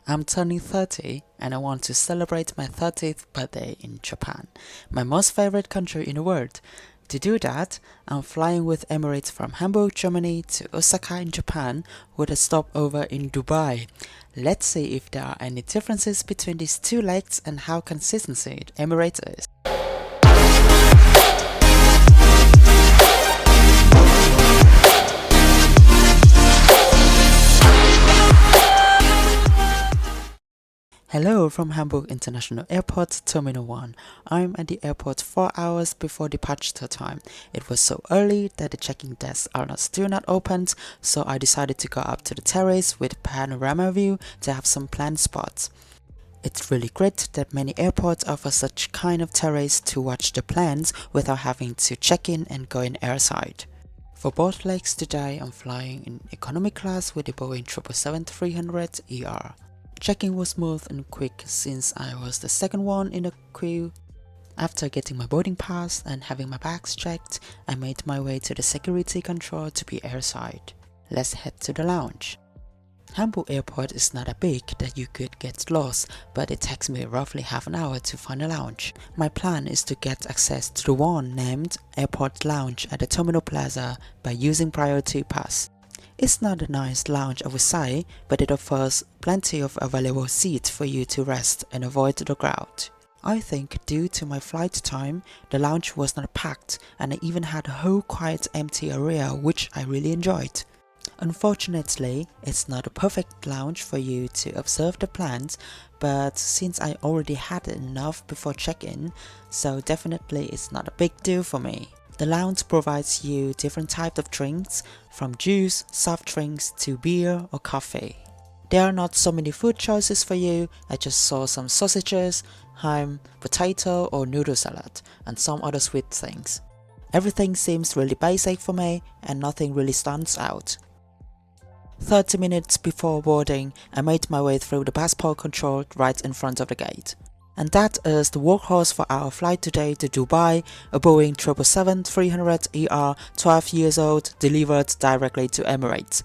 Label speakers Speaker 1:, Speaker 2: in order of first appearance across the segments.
Speaker 1: I'm turning 30 and I want to celebrate my 30th birthday in Japan, my most favorite country in the world. To do that, I'm flying with Emirates from Hamburg, Germany to Osaka in Japan with a stopover in Dubai. Let's see if there are any differences between these two legs and how consistent Emirates is. Hello from Hamburg International Airport, Terminal 1. I'm at the airport 4 hours before departure time. It was so early that the check-in desks are still not opened, so I decided to go up to the terrace with panorama view to have some planned spots. It's really great that many airports offer such kind of terrace to watch the planes without having to check in and go in airside. For both legs today, I'm flying in economy class with the Boeing 777-300ER. Check-in was smooth and quick since I was the second one in the queue. After getting my boarding pass and having my bags checked, I made my way to the security control to be airside. Let's head to the lounge. Hamburg airport is not that big that you could get lost, but it takes me roughly half an hour to find a lounge. My plan is to get access to the one named Airport Lounge at the Terminal Plaza by using Priority Pass. It's not a nice lounge I would say, but it offers plenty of available seats for you to rest and avoid the crowd. I think due to my flight time, the lounge was not packed and I even had a whole quiet empty area which I really enjoyed. Unfortunately, it's not a perfect lounge for you to observe the plants, but since I already had enough before check-in, so definitely it's not a big deal for me. The lounge provides you different types of drinks, from juice, soft drinks to beer or coffee. There are not so many food choices for you. I just saw some sausages, ham, potato or noodle salad, and some other sweet things. Everything seems really basic for me and nothing really stands out. 30 minutes before boarding, I made my way through the passport control right in front of the gate. And that is the workhorse for our flight today to Dubai, a Boeing 777-300ER, 12 years old, delivered directly to Emirates.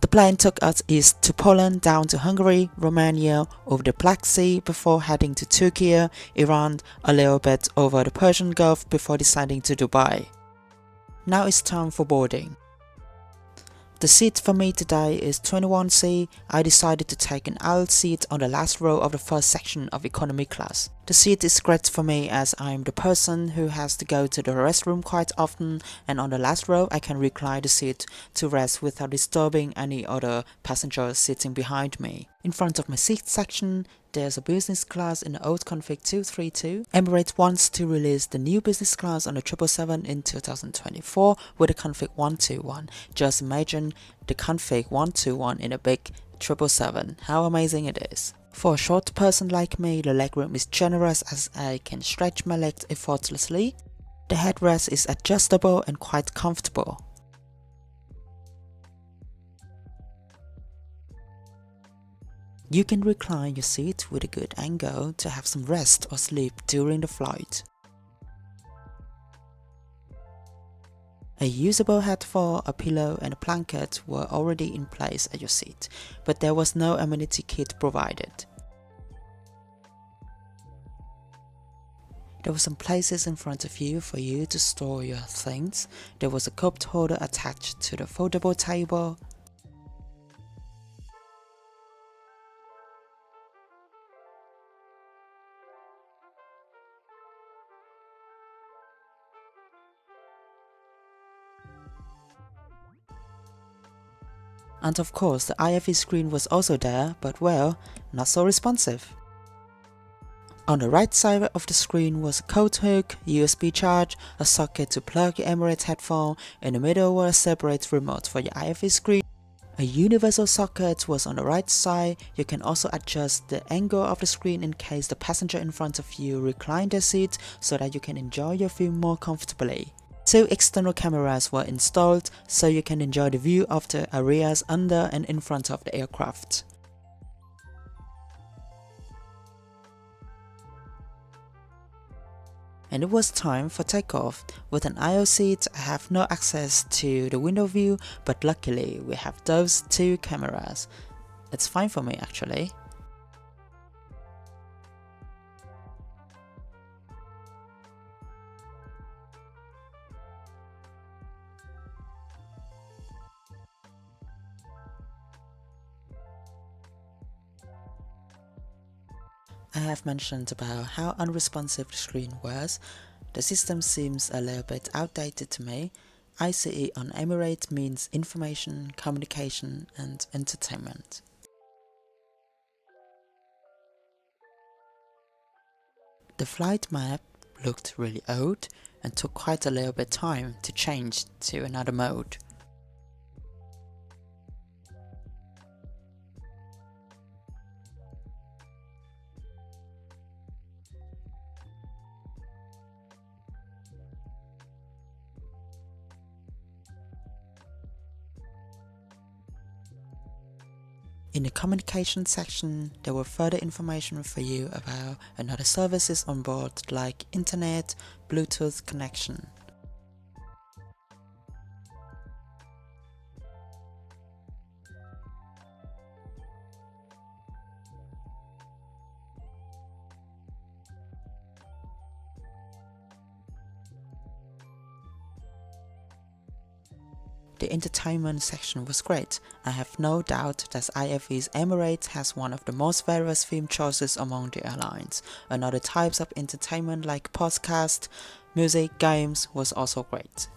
Speaker 1: The plane took us east to Poland, down to Hungary, Romania, over the Black Sea before heading to Turkey, Iran, a little bit over the Persian Gulf before deciding to Dubai. Now it's time for boarding. The seat for me today is 21C. I decided to take an aisle seat on the last row of the first section of economy class. The seat is great for me as I'm the person who has to go to the restroom quite often, and on the last row I can recline the seat to rest without disturbing any other passengers sitting behind me. In front of my seat section, there's a business class in the old config 232. Emirates wants to release the new business class on the 777 in 2024 with the config 121. Just imagine the config 121 in a big 777. How amazing it is. For a short person like me, the legroom is generous as I can stretch my legs effortlessly. The headrest is adjustable and quite comfortable. You can recline your seat with a good angle to have some rest or sleep during the flight. A usable headphone, a pillow and a blanket were already in place at your seat, but there was no amenity kit provided. There were some places in front of you for you to store your things. There was a cup holder attached to the foldable table. And of course, the IFE screen was also there, but well, not so responsive. On the right side of the screen was a coat hook, USB charge, a socket to plug your Emirates headphone, in the middle was a separate remote for your IFE screen. A universal socket was on the right side. You can also adjust the angle of the screen in case the passenger in front of you reclined their seat so that you can enjoy your film more comfortably. 2 external cameras were installed so you can enjoy the view of the areas under and in front of the aircraft. And it was time for takeoff. With an aisle seat, I have no access to the window view, but luckily we have those 2 cameras. It's fine for me actually. I have mentioned about how unresponsive the screen was. The system seems a little bit outdated to me. ICE on Emirates means information, communication, and entertainment. The flight map looked really old and took quite a little bit time to change to another mode. In the communication section, there were further information for you about another services on board like internet, Bluetooth connection. The entertainment section was great. I have no doubt that IFE's Emirates has one of the most various theme choices among the airlines. Another types of entertainment like podcast, music, games was also great.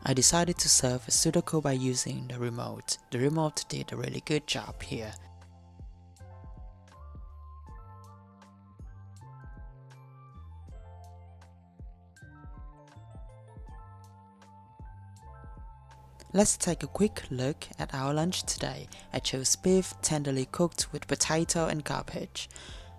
Speaker 1: I decided to solve a Sudoku by using the remote. The remote did a really good job here. Let's take a quick look at our lunch today. I chose beef tenderly cooked with potato and cabbage,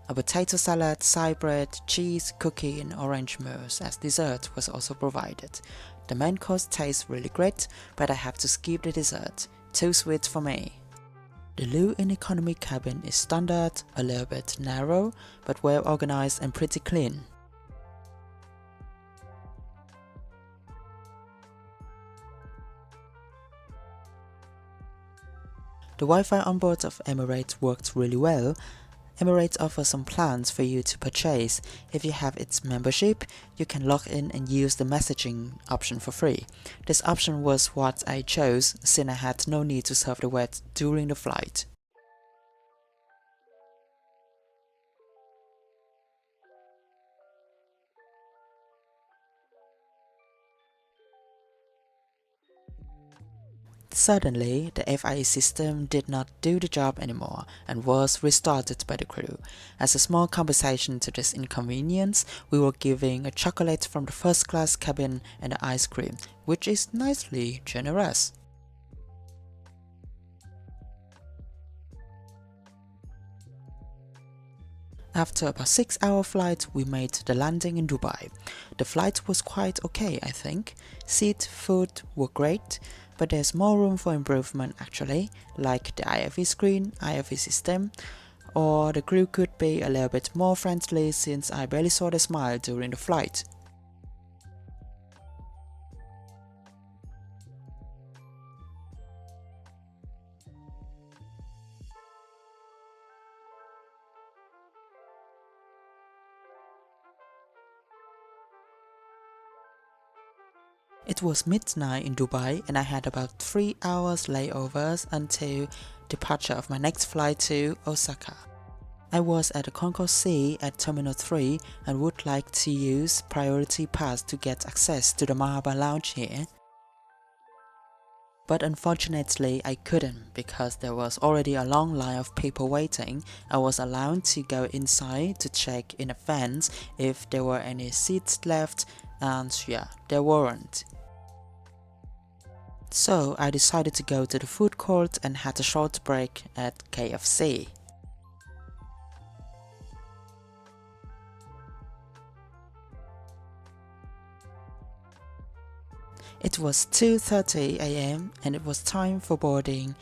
Speaker 1: a potato salad, side bread, cheese, cookie and orange mousse as dessert was also provided. The main course tastes really great, but I have to skip the dessert. Too sweet for me. The loo in economy cabin is standard, a little bit narrow, but well organized and pretty clean. The Wi-Fi on board of Emirates worked really well. Emirates offers some plans for you to purchase. If you have its membership, you can log in and use the messaging option for free. This option was what I chose since I had no need to surf the web during the flight. Suddenly, the FIA system did not do the job anymore and was restarted by the crew. As a small compensation to this inconvenience, we were giving a chocolate from the first class cabin and the ice cream, which is nicely generous. After about 6-hour flight, we made the landing in Dubai. The flight was quite okay, I think. Seat, food were great, but there's more room for improvement actually, like the IFE screen, IFE system, or the crew could be a little bit more friendly since I barely saw the smile during the flight. It was midnight in Dubai and I had about 3 hours layovers until departure of my next flight to Osaka. I was at the Concourse C at Terminal 3 and would like to use Priority Pass to get access to the Mahaba Lounge here. But unfortunately I couldn't because there was already a long line of people waiting. I was allowed to go inside to check in advance if there were any seats left, and yeah, there weren't. So I decided to go to the food court and had a short break at KFC. It was 2:30 am and it was time for boarding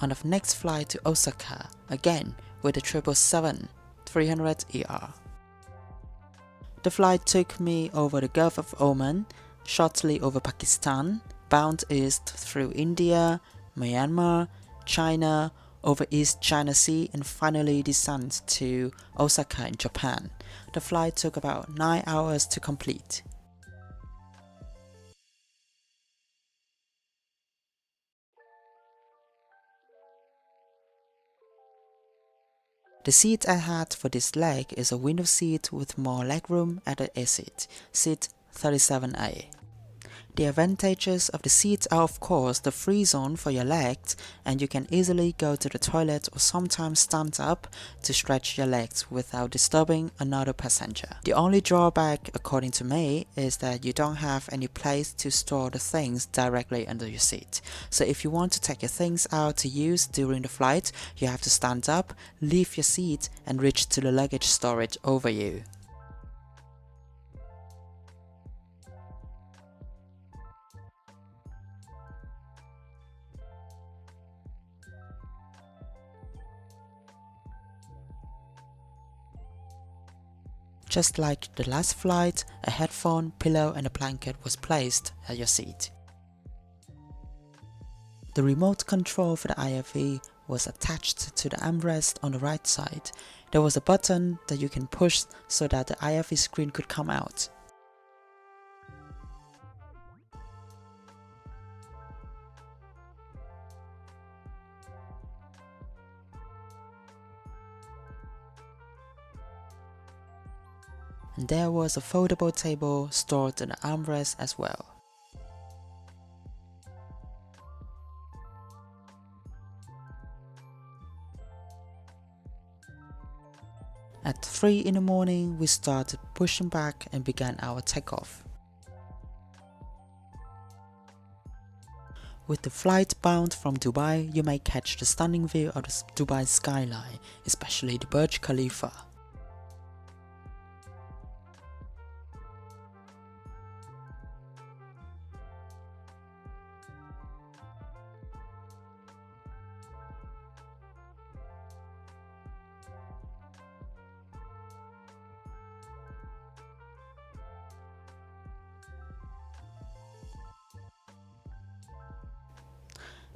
Speaker 1: on the next flight to Osaka, again with the 777-300ER. The flight took me over the Gulf of Oman, shortly over Pakistan, bound east through India, Myanmar, China, over East China Sea and finally descend to Osaka in Japan. The flight took about 9 hours to complete. The seat I had for this leg is a window seat with more legroom at the A seat 37A. The advantages of the seats are of course the free zone for your legs, and you can easily go to the toilet or sometimes stand up to stretch your legs without disturbing another passenger. The only drawback, according to me, is that you don't have any place to store the things directly under your seat. So if you want to take your things out to use during the flight, you have to stand up, leave your seat, and reach to the luggage storage over you. Just like the last flight, a headphone, pillow and a blanket was placed at your seat. The remote control for the IFE was attached to the armrest on the right side. There was a button that you can push so that the IFE screen could come out. And there was a foldable table stored in the armrest as well. At 3 in the morning, we started pushing back and began our takeoff. With the flight bound from Dubai, you may catch the stunning view of the Dubai skyline, especially the Burj Khalifa.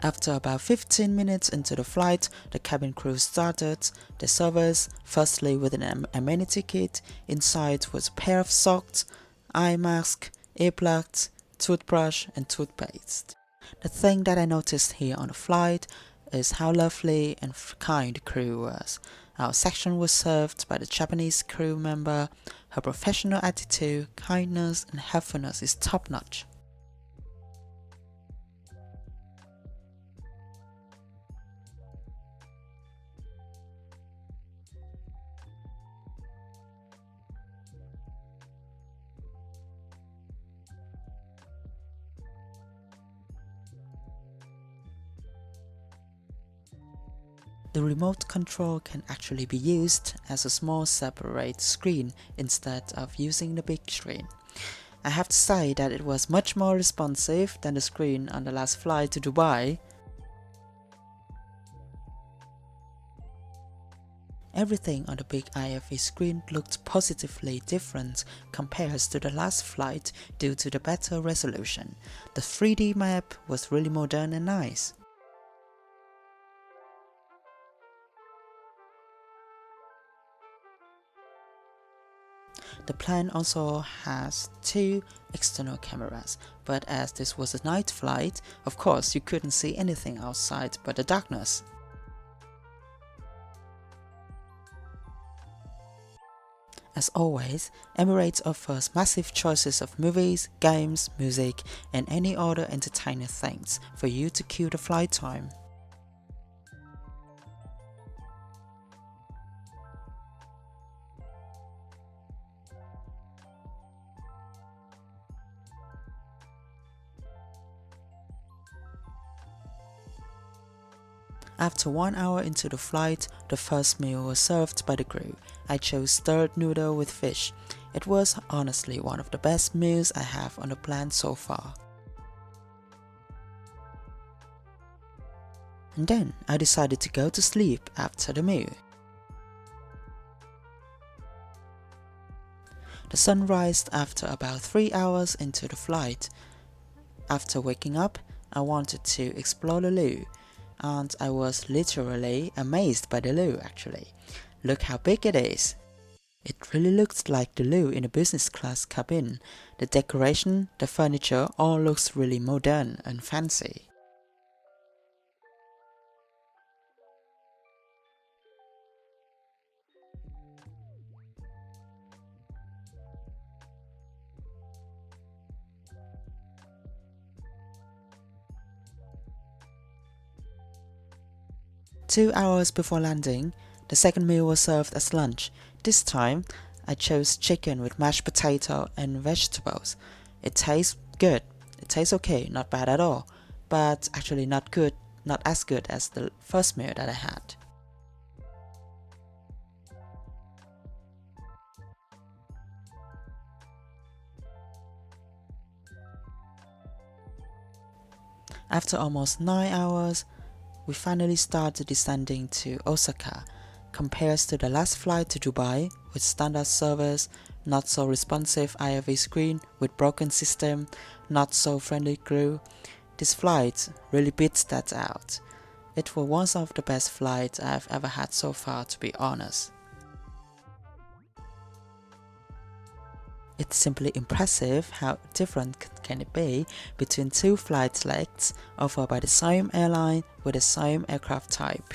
Speaker 1: After about 15 minutes into the flight, the cabin crew started the service, firstly with an amenity kit. Inside was a pair of socks, eye mask, earplugs, toothbrush and toothpaste. The thing that I noticed here on the flight is how lovely and kind the crew was. Our section was served by the Japanese crew member. Her professional attitude, kindness and helpfulness is top-notch. The remote control can actually be used as a small separate screen instead of using the big screen. I have to say that it was much more responsive than the screen on the last flight to Dubai. Everything on the big IFE screen looked positively different compared to the last flight due to the better resolution. The 3D map was really modern and nice. The plane also has 2 external cameras, but as this was a night flight, of course you couldn't see anything outside but the darkness. As always, Emirates offers massive choices of movies, games, music, and any other entertaining things for you to kill the flight time. After 1 hour into the flight, the first meal was served by the crew. I chose stirred noodle with fish. It was honestly one of the best meals I have on the plane so far. And then I decided to go to sleep after the meal. The sun rised after about 3 hours into the flight. After waking up, I wanted to explore the loo. And I was literally amazed by the loo actually. Look how big it is. It really looks like the loo in a business class cabin. The decoration, the furniture all looks really modern and fancy. 2 hours before landing, the second meal was served as lunch. This time, I chose chicken with mashed potato and vegetables. It tastes good. It tastes okay, not bad at all, but actually not as good as the first meal that I had. After almost 9 hours, we finally started descending to Osaka. Compares to the last flight to Dubai with standard service, not so responsive IFA screen with broken system, not so friendly crew, this flight really beats that out. It was one of the best flights I've ever had so far, to be honest. It's simply impressive how different can it be between two flight legs offered by the same airline with the same aircraft type.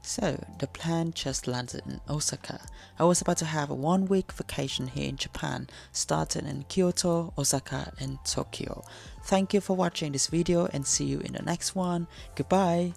Speaker 1: So, the plane just landed in Osaka. I was about to have a 1 week vacation here in Japan, starting in Kyoto, Osaka, and Tokyo. Thank you for watching this video and see you in the next one. Goodbye!